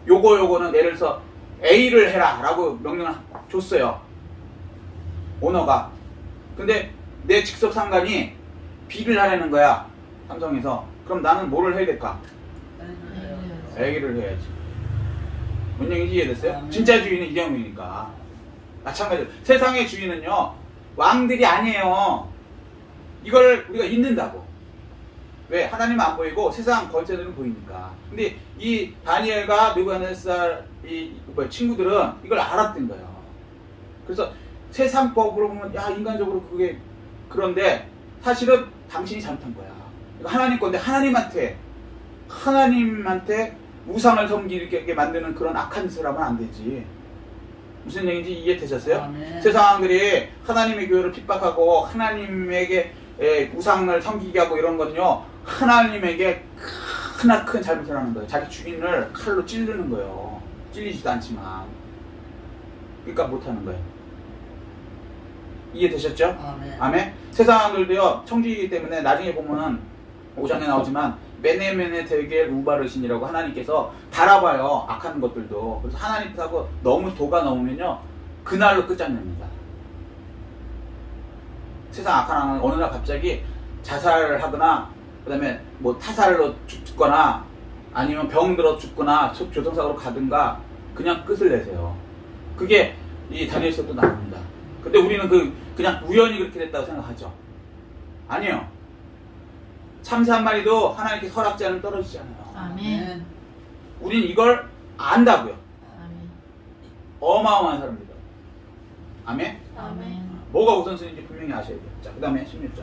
요거는 예를 들어서 A를 해라 라고 명령을 줬어요. 오너가. 근데 내 직속 상관이 B를 하라는 거야. 삼성에서. 그럼 나는 뭐를 해야 될까? A를 해야지. 뭔 얘기인지 이해됐어요? 진짜 주인은 이재용이니까. 마찬가지로 세상의 주인은요 왕들이 아니에요. 이걸 우리가 잊는다고. 왜? 하나님은 안 보이고 세상 권세들은 보이니까. 근데 이 다니엘과 느부갓네살 친구들은 이걸 알았던 거예요. 그래서 세상 법으로 보면 야 인간적으로 그게 그런데 사실은 당신이 잘못한 거야. 하나님 건데 하나님한테 우상을 섬기게 만드는 그런 악한 짓을 하면 안 되지. 무슨 얘기인지 이해되셨어요?
아멘.
세상들이 하나님의 교회를 핍박하고 하나님에게 우상을 섬기게 하고 이런 건요 하나님에게 크나큰 잘못을 하는 거예요. 자기 주인을 칼로 찌르는 거예요. 찔리지도 않지만. 그러니까 못하는 거예요. 이해되셨죠?
아멘.
아멘. 세상들도요 청지이기 때문에 나중에 보면 5장에 나오지만 메네메네 데겔 우바르신이라고 하나님께서 달아봐요. 악한 것들도. 그래서 하나님하고 너무 도가 넘으면요 그날로 끝장냅니다. 세상 악한 하나는 어느 날 갑자기 자살을 하거나 그 다음에 뭐 타살로 죽거나 아니면 병 들어 죽거나 교통사고로 가든가 그냥 끝을 내세요. 그게 이 다니엘서도 나옵니다. 근데 우리는 그냥 우연히 그렇게 됐다고 생각하죠. 아니요. 참새 한 마리도 하나님께 허락지 않으면 떨어지지 않아요.
아멘.
우린 이걸 안다고요.
아멘.
어마어마한 사람입니다. 아멘.
아멘.
뭐가 우선순위인지 분명히 아셔야 돼요. 자, 그 다음에 16절.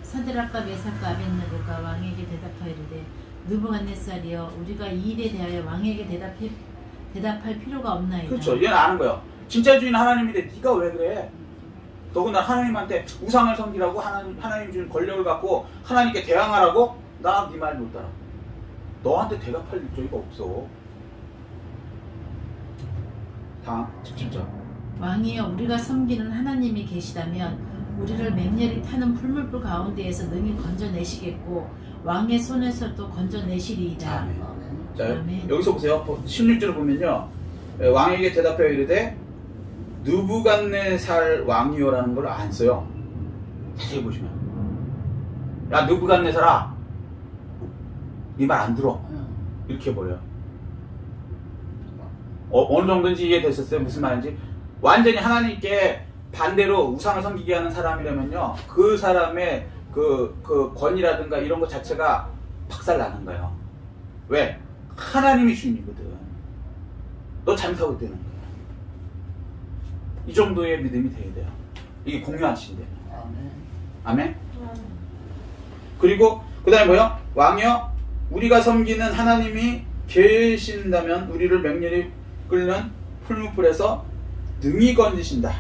사드락과 메삭과 아벳느고가 왕에게 대답하이르되 느부갓네살이여 우리가 이 일에 대하여 왕에게 대답할 필요가 없나이다.
그렇죠. 얘는 아는 거예요. 진짜 주인 하나님인데 네가 왜 그래? 더군다나 하나님한테 우상을 섬기라고 하나님 주는 권력을 갖고 하나님께 대항하라고? 나 네 말 못 따라. 너한테 대답할 일조이가 없어. 다음 17절.
왕이여 우리가 섬기는 하나님이 계시다면 우리를 맹렬히 타는 풀물불 가운데에서 능히 건져내시겠고 왕의 손에서도 건져내시리이다.
아멘.
아멘.
자,
아멘.
여기서 보세요. 16절을 보면요. 왕에게 대답하여 이르되 느부갓네살 왕이요라는 걸 안 써요. 자세히 보시면. 야 느부갓네살아 네 말 안 들어. 이렇게 버려요. 어느 정도인지 이해되셨어요? 무슨 말인지? 완전히 하나님께 반대로 우상을 섬기게 하는 사람이라면요 그 사람의 그 권위라든가 이런 것 자체가 박살나는 거예요. 왜? 하나님이 주인이거든. 너 잘못하고 되는 거야. 이 정도의 믿음이 돼야 돼요. 이게 공유하신대요. 아멘. 그리고 그 다음에 뭐요? 왕이여 우리가 섬기는 하나님이 계신다면 우리를 맹렬히 끓는 풀무불에서 능히 건지신다.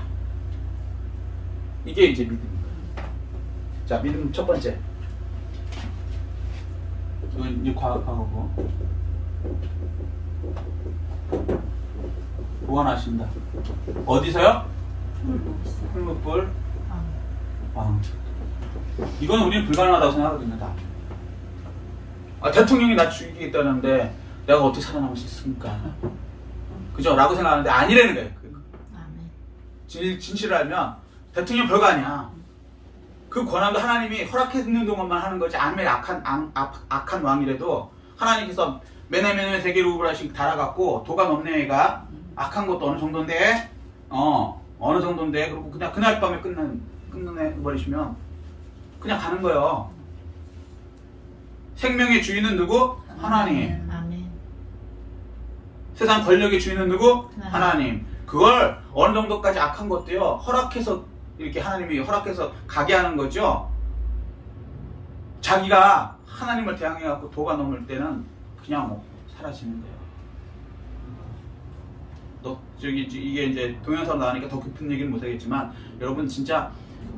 이게 이제 믿음인 거예요. 자, 믿음 첫 번째. 이건 이제 과거고. 구원하신다. 어디서요? 풀무불. 왕. 이건 우리는 불가능하다고 생각하거든요. 다. 대통령이 나 죽이겠다는데 내가 어떻게 살아남을 수 있습니까? 그죠? 라고 생각하는데 아니라는 거예요. 진실을 알면 대통령 별거 아니야. 그 권한도 하나님이 허락했는 동안만 하는 거지. 아무리 악한 왕이라도 하나님께서 메네메네 대계루브라 씩 달아갖고 도가 넘네 애가 악한 것도 어느 정도인데 어느 정도인데 그리고 그냥 그날 밤에 끝내버리시면 그냥 가는 거예요. 생명의 주인은 누구? 하나님.
아멘.
세상 권력의 주인은 누구? 하나님. 그걸 어느 정도까지 악한 것도요 허락해서 이렇게 하나님이 허락해서 가게 하는 거죠. 자기가 하나님을 대항해갖고 도가 넘을 때는 그냥 사라지는 거예요. 이게 이제 동영상으로 나오니까 더 깊은 얘기는 못하겠지만 여러분 진짜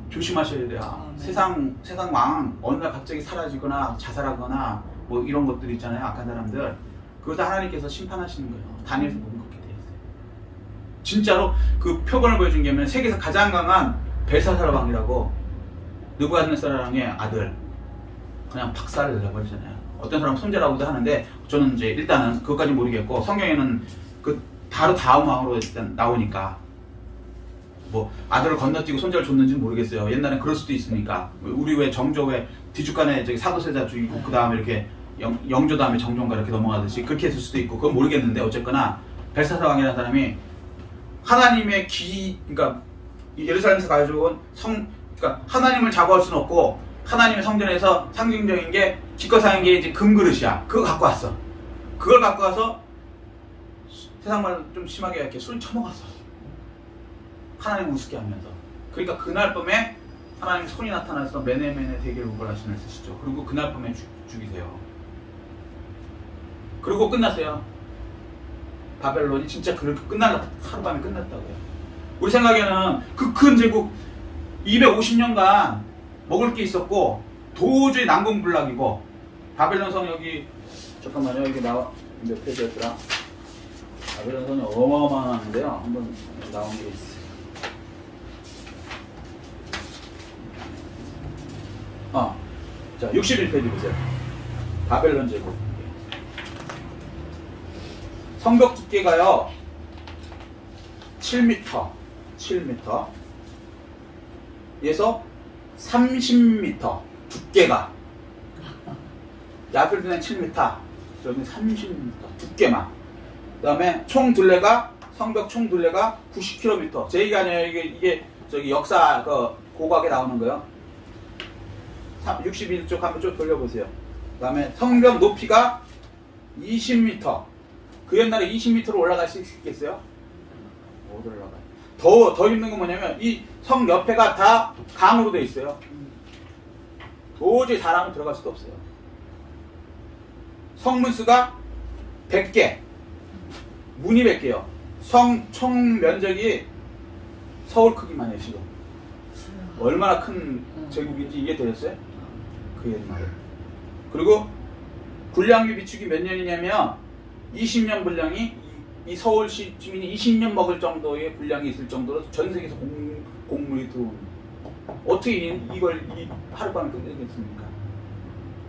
조심하셔야 돼요. 세상 왕 어느 날 갑자기 사라지거나 자살하거나 뭐 이런 것들 있잖아요. 악한 사람들. 그거 다 하나님께서 심판하시는 거예요. 다니엘서 보면 그렇게 돼 있어요. 진짜로 그 표본을 보여준 게 세계에서 가장 강한 벨사살 왕이라고 느부갓네살의 아들 그냥 박살을 내버리잖아요. 어떤 사람은 손자라고도 하는데 저는 이제 일단은 그것까지 모르겠고 성경에는 그 바로 다음 왕으로 일단 나오니까 뭐 아들을 건너뛰고 손자를 줬는지는 모르겠어요. 옛날엔 그럴 수도 있으니까. 우리 왜 정조 왜 뒤죽간에 저기 사도세자 죽이고 그 다음에 이렇게 영조 다음에 정종가 이렇게 넘어가듯이 그렇게 했을 수도 있고 그건 모르겠는데 어쨌거나 벨사살 왕이라는 사람이 하나님의 그러니까 예루살렘에서 가져온 그러니까 하나님을 자고할 수는 없고 하나님의 성전에서 상징적인 게 기껏하는 게 이제 금그릇이야. 그거 갖고 왔어. 그걸 갖고 와서 세상 말로 좀 심하게 이렇게 술 처먹었어. 하나님 우습게 하면서. 그러니까 그날 밤에 하나님 손이 나타나서 메네메네 대계루브라 신을 쓰시죠. 그리고 그날 밤에 죽이세요. 그리고 끝났어요. 바벨론이 진짜 그렇게 하룻밤에 끝났다고요. 우리 생각에는 그 큰 제국 250년간 먹을 게 있었고 도저히 난공불락이고 바벨론 성 여기 잠깐만요. 여기 나와 몇 페이지였더라? 바벨론 성이 어마어마한데요. 한번 나온 게 있어요. 자 61페이지 보세요. 바벨론 제국. 성벽 두께가요 7m 에서 30m 두께가 야필드는 7m 저기는 30m 두께만. 그 다음에 총 둘레가 성벽 총 둘레가 90km. 제 얘기가 아니에요. 이게 저기 역사 그 고각에 나오는 거예요. 61쪽 한번 쭉 돌려보세요. 그 다음에 성벽 높이가 20m. 그 옛날에 20m로 올라갈 수 있겠어요? 못 올라가요. 더 힘든 건 뭐냐면 이 성 옆에가 다 강으로 돼 있어요. 도저히 사람은 들어갈 수도 없어요. 성문수가 100개, 문이 100개요. 성 총 면적이 서울 크기만 해요. 지금 얼마나 큰 제국인지 이게 되었어요? 그 옛날에. 그리고 분량비 비축이 몇 년이냐면 20년 분량이 이 서울시 주민이 20년 먹을 정도의 분량이 있을 정도로 전 세계에서 곡물이 들어오는. 어떻게 이걸 하룻밤에 끝내겠습니까?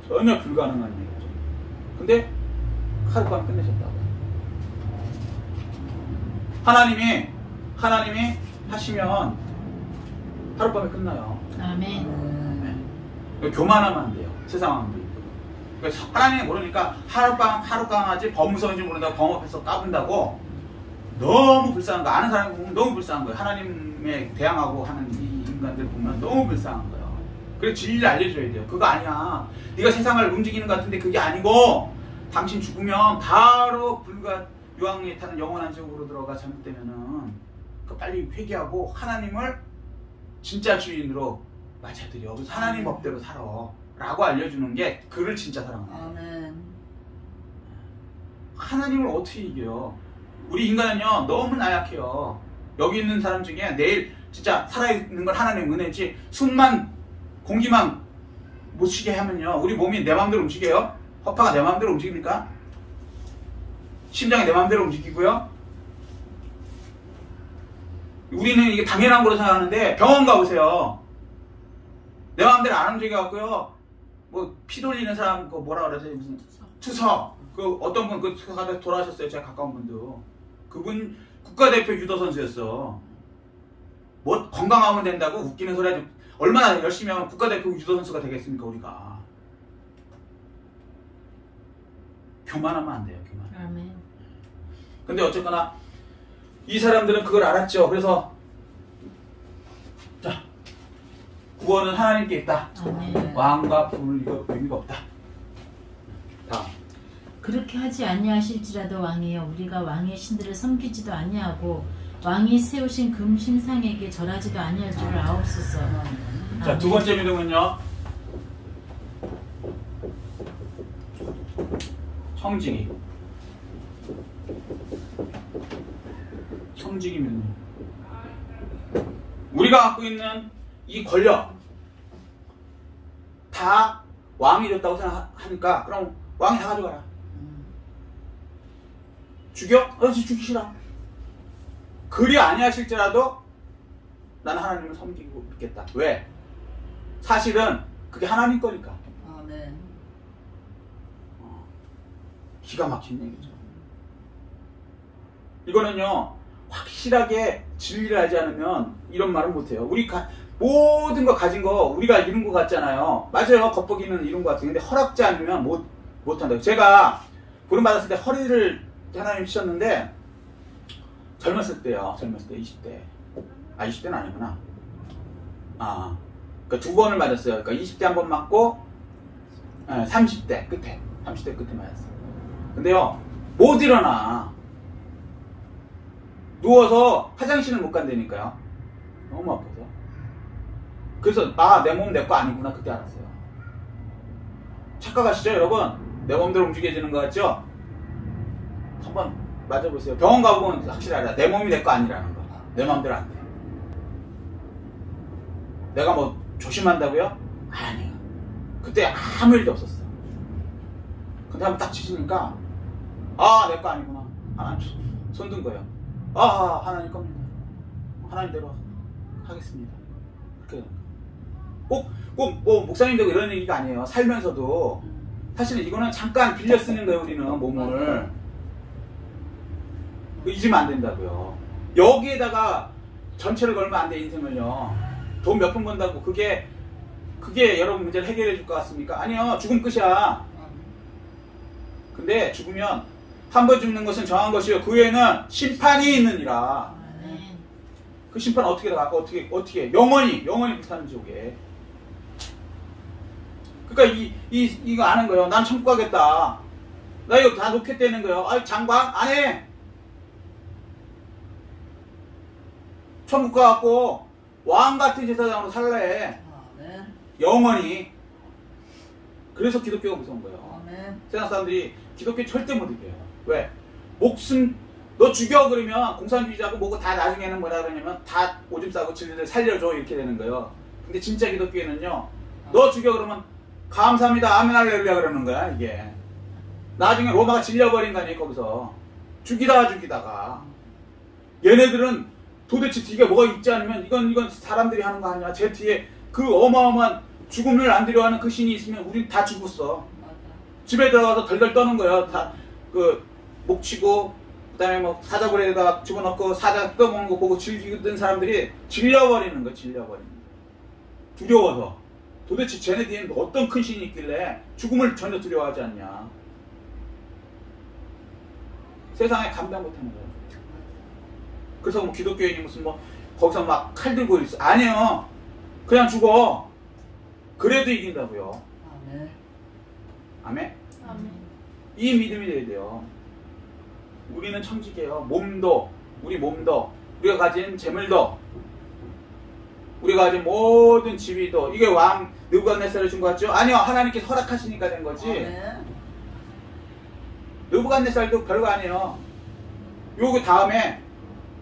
전혀 불가능한 일이죠. 근데 하룻밤에 끝내셨다고요. 하나님이 하시면 하룻밤에 끝나요.
아멘.
교만하면 안 돼요. 세상 왕들이. 하나님이 모르니까 하룻강아지 범무서인지 모른다고 범업해서 까분다고 너무 불쌍한 거. 아는 사람이 보면 너무 불쌍한 거예요. 하나님에 대항하고 하는 이 인간들 보면 너무 불쌍한 거예요. 그래서 진리를 알려줘야 돼요. 그거 아니야. 네가 세상을 움직이는 것 같은데 그게 아니고 당신 죽으면 바로 불과 유황에 타는 영원한 지옥으로 들어가. 잘못되면은 그 빨리 회개하고 하나님을 진짜 주인으로 맞아들여. 그래서 하나님 법대로 살아 라고 알려주는 게 그를 진짜 사랑하는 거예요. 하나님을 어떻게 이겨요? 우리 인간은요 너무 나약해요. 여기 있는 사람 중에 내일 진짜 살아있는 건 하나님의 은혜지, 숨만 공기만 못 쉬게 하면요 우리 몸이 내 마음대로 움직여요? 허파가 내 마음대로 움직입니까? 심장이 내 마음대로 움직이고요. 우리는 이게 당연한 거로 생각하는데 병원 가보세요. 내 마음대로 안 움직여갖고요 뭐 피 돌리는 사람 그 뭐라 그러지, 무슨 투석, 그 어떤 분 그 투석하다 돌아가셨어요. 제가 가까운 분도. 그분 국가대표 유도 선수였어. 뭐 건강하면 된다고 웃기는 소리 하지. 얼마나 열심히 하면 국가대표 유도 선수가 되겠습니까 우리가. 교만하면 안 돼요. 교만.
아멘.
근데 어쨌거나 이 사람들은 그걸 알았죠. 그래서 자, 구원은 하나님께 있다.
아멘.
왕과 부를 이거 의미가 없다. 다음.
그렇게 하지 아니하실지라도 왕이여, 우리가 왕의 신들을 섬기지도 아니하고 왕이 세우신 금신상에게 절하지도 아니할 줄을 아옵소서.
자, 두 번째 믿음은요, 청지기. 청지기 믿음. 우리가 갖고 있는 이 권력 다 왕이 줬다고 생각하니까 그럼 왕이 다 가져가라. 죽여? 죽기 싫어. 그리 아니하실지라도 나는 하나님을 섬기고 있겠다. 왜? 사실은 그게 하나님 거니까.
네.
기가 막힌 얘기죠. 이거는요 확실하게 진리를 알지 않으면 이런 말을 못해요. 우리 모든 거 가진 거 우리가 이룬 것 같잖아요. 맞아요. 겉보기는 이룬 것 같아요. 근데 허락지 않으면 못한다고. 제가 부름받았을 때 허리를 하나님 치셨는데 젊었을 때요. 젊었을 때 20대. 20대는 아니구나. 그러니까 두 번을 맞았어요. 그러니까 20대 한 번 맞고 30대 끝에. 30대 끝에 맞았어요. 근데요 못 일어나. 누워서 화장실을 못 간다니까요. 너무 아파서. 그래서 내 몸 내 거 아니구나 그때 알았어요. 착각하시죠 여러분? 내 몸대로 움직여지는 거 같죠? 한번 맞아보세요. 병원 가보면 확실히 알아. 내 몸이 내 거 아니라는 거. 내 마음대로 안 돼. 내가 뭐 조심한다고요? 아니에요. 그때 아무 일도 없었어. 근데 한번 딱 치시니까 내 거 아니구나. 하나님 손든 거예요. 하나님 겁니다. 하나님대로 하겠습니다. 그렇게 꼭 뭐 목사님 되고 이런 얘기가 아니에요. 살면서도 사실은 이거는 잠깐 빌려 쓰는 거예요. 우리는 몸을 잊으면 안 된다고요. 여기에다가 전체를 걸면 안 돼. 인생을요. 돈 몇 푼 번다고 그게 여러분 문제를 해결해 줄 것 같습니까? 아니요. 죽음 끝이야. 근데 죽으면 한 번 죽는 것은 정한 것이요 그 후에는 심판이 있느니라. 그 심판 어떻게 나가? 어떻게 영원히 불타는 지옥에. 그러니까 이거 아는 거예요. 난 천국 가겠다. 나 이거 다 놓겠다는 거예요. 장관 안 해. 천국 가갖고 왕 같은 제사장으로 살래. 영원히. 그래서 기독교가 무서운 거예요. 세상 사람들이 기독교 절대 못 이겨요. 왜? 목숨 너 죽여 그러면 공산주의자고 뭐고 다 나중에는 뭐라 그러냐면 다 오줌 싸고 진리를 살려줘 이렇게 되는 거예요. 근데 진짜 기독교에는요 너 죽여 그러면 감사합니다 아멘 할렐루야 그러는 거야. 이게 나중에 로마가 질려버린 거 아니에요. 거기서 죽이다가 얘네들은 도대체 뒤가 뭐가 있지 않으면 이건 사람들이 하는 거 아니야. 제 뒤에 그 어마어마한 죽음을 안 들여하는 그 신이 있으면 우린 다 죽었어. 집에 들어가서 덜덜 떠는 거예요. 다 목 치고 그다음에 뭐 사자굴에다가 집어넣고 사자 떠먹는 거 보고 즐기던 사람들이 질려버리는 거예요. 두려워서. 도대체 쟤네 뒤에는 어떤 큰 신이 있길래 죽음을 전혀 두려워하지 않냐. 세상에 감당 못하는 거예요. 그래서 뭐 기독교인이 무슨 뭐 거기서 막 칼 들고 있어. 아니에요. 그냥 죽어. 그래도 이긴다고요.
아멘.
아멘.
아멘.
이 믿음이 돼야 돼요. 우리는 청지기예요. 몸도, 우리 몸도, 우리가 가진 재물도, 우리가 가진 모든 지위도, 이게 왕 느부갓네살을 준 것 같죠? 아니요, 하나님께서 허락하시니까 된 거지.
아멘.
느부갓네살도 별거 아니에요. 요거 다음에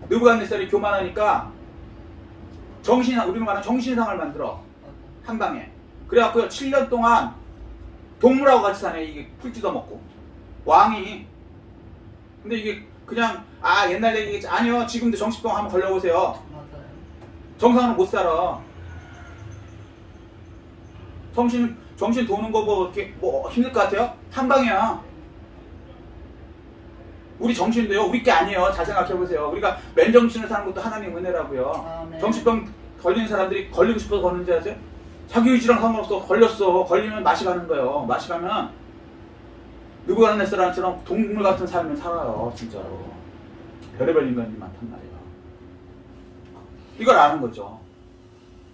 느부갓네살이 교만하니까 우리는 말하는 정신상을 만들어. 한 방에. 그래갖고요, 7년 동안 동물하고 같이 사네. 이게 풀 뜯어먹고. 왕이. 근데 이게 그냥, 옛날 얘기겠지. 아니요, 지금도 정신병 한번 걸려보세요.
맞아요.
정상으로 못 살아. 정신 도는 거 이렇게 힘들 것 같아요? 한 방이야. 우리 정신도요, 우리 게 아니에요. 잘 생각해보세요. 우리가 맨정신을 사는 것도 하나님 은혜라고요.
아멘.
정신병 걸리는 사람들이 걸리고 싶어서 걸리는지 아세요? 자기 의지랑 상관없어. 걸렸어. 걸리면 맛이 가는 거예요. 맛이 가면 느부갓네살처럼 동물 같은 삶을 살아요. 진짜로. 별의별 인간이 많단 말이에요. 이걸 아는 거죠.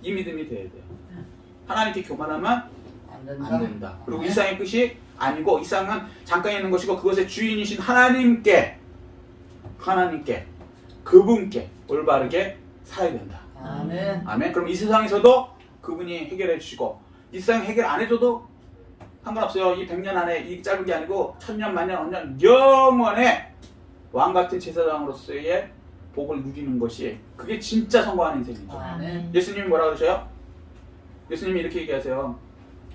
이 믿음이 돼야 돼요. 하나님께 교만하면 안 된다. 그리고 이 세상의 끝이 아니고, 이 세상은 잠깐 있는 것이고, 그것의 주인이신 하나님께 그분께 올바르게 살아야 된다.
아멘.
아멘. 그럼 이 세상에서도 그분이 해결해 주시고, 이 세상 해결 안 해줘도 상관없어요. 이 100년 안에 이 짧은 게 아니고 1000년, 만년, 원년, 영원의 왕같은 제사장으로서의 복을 누리는 것이, 그게 진짜 성공한 인생이죠.
아멘.
예수님이 뭐라 그러셔요? 예수님이 이렇게 얘기하세요.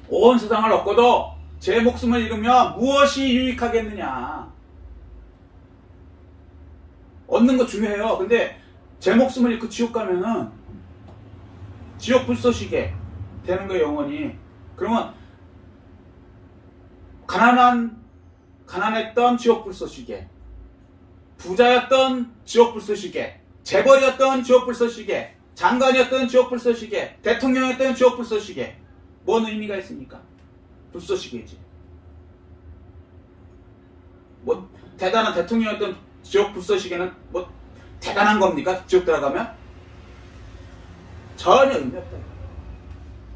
온 세상을 얻고도 제 목숨을 잃으면 무엇이 유익하겠느냐. 얻는 거 중요해요. 근데 제 목숨을 잃고 지옥 가면은 지옥 불쏘시개 되는 거예요, 영원히. 그러면 가난했던 지옥 불쏘시개, 부자였던 지옥 불쏘시개, 재벌이었던 지옥 불쏘시개, 장관이었던 지옥 불쏘시개, 대통령이었던 지옥 불쏘시개. 뭔 의미가 있습니까? 불쏘시개지. 뭐 대단한 대통령이었던 지옥 불쏘시개는 뭐 대단한 겁니까? 지옥 들어가면? 전혀 의미 없다.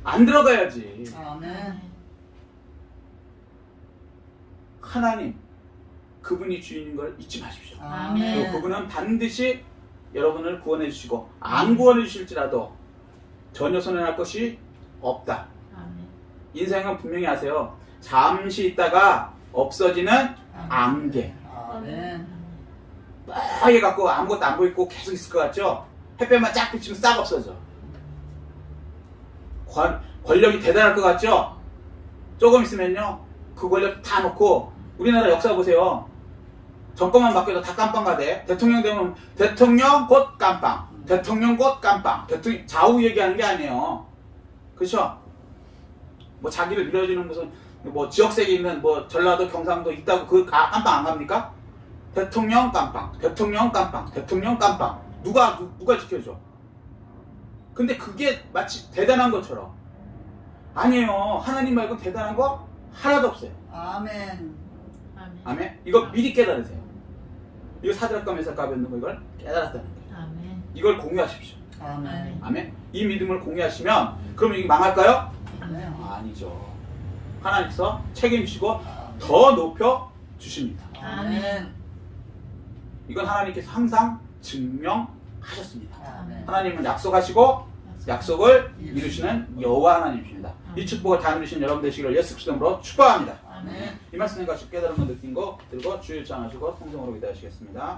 안 들어가야지.
아멘.
하나님, 그분이 주인인 걸 잊지 마십시오.
아멘.
그리고 그분은 반드시 여러분을 구원해 주시고, 안 구원해 주실지라도 전혀 손해날 것이 없다.
아멘.
인생은 분명히 아세요. 잠시 있다가 없어지는 안개.
아멘.
뻔하게 갖고 아무것도 안 보이고 계속 있을 것 같죠? 햇볕만 쫙 비치면 싹 없어져. 권력이 대단할 것 같죠? 조금 있으면요, 그 권력 다 놓고, 우리나라 역사 보세요. 정권만 바뀌어도 다 깜빵가돼. 대통령 되면 대통령 곧 깜빵, 대통령 곧 깜빵. 대통령 좌우 얘기하는 게 아니에요. 그렇죠? 뭐 자기를 밀어주는 무슨 뭐 지역색이 있는 뭐 전라도, 경상도 있다고 그 깜빵 안 갑니까? 대통령 깜빵, 대통령 깜빵, 대통령 깜빵. 누가 지켜줘? 근데 그게 마치 대단한 것처럼. 아니에요. 하나님 말고 대단한 거 하나도 없어요.
아멘.
아멘.
아멘. 이거 미리 깨달으세요. 이거 사드락과 메삭과 있는 거, 이걸 깨달았다는 거예요.
아멘.
이걸 공유하십시오.
아멘.
아멘. 이 믿음을 공유하시면 그럼 이게 망할까요?
네.
아니죠. 하나님께서 책임지고 더 높여 주십니다.
아멘.
이건 하나님께서 항상 증명하셨습니다.
아멘.
하나님은 약속하시고 약속을 이루시는 여호와 하나님이십니다. 이 축복을 다 누리신 여러분 되시기를 예수 그리스도 이름으로 축복합니다.
아멘.
이 말씀과 깨달음을 느낀 거 들고 주의 일장하시고 통성으로 기도하시겠습니다.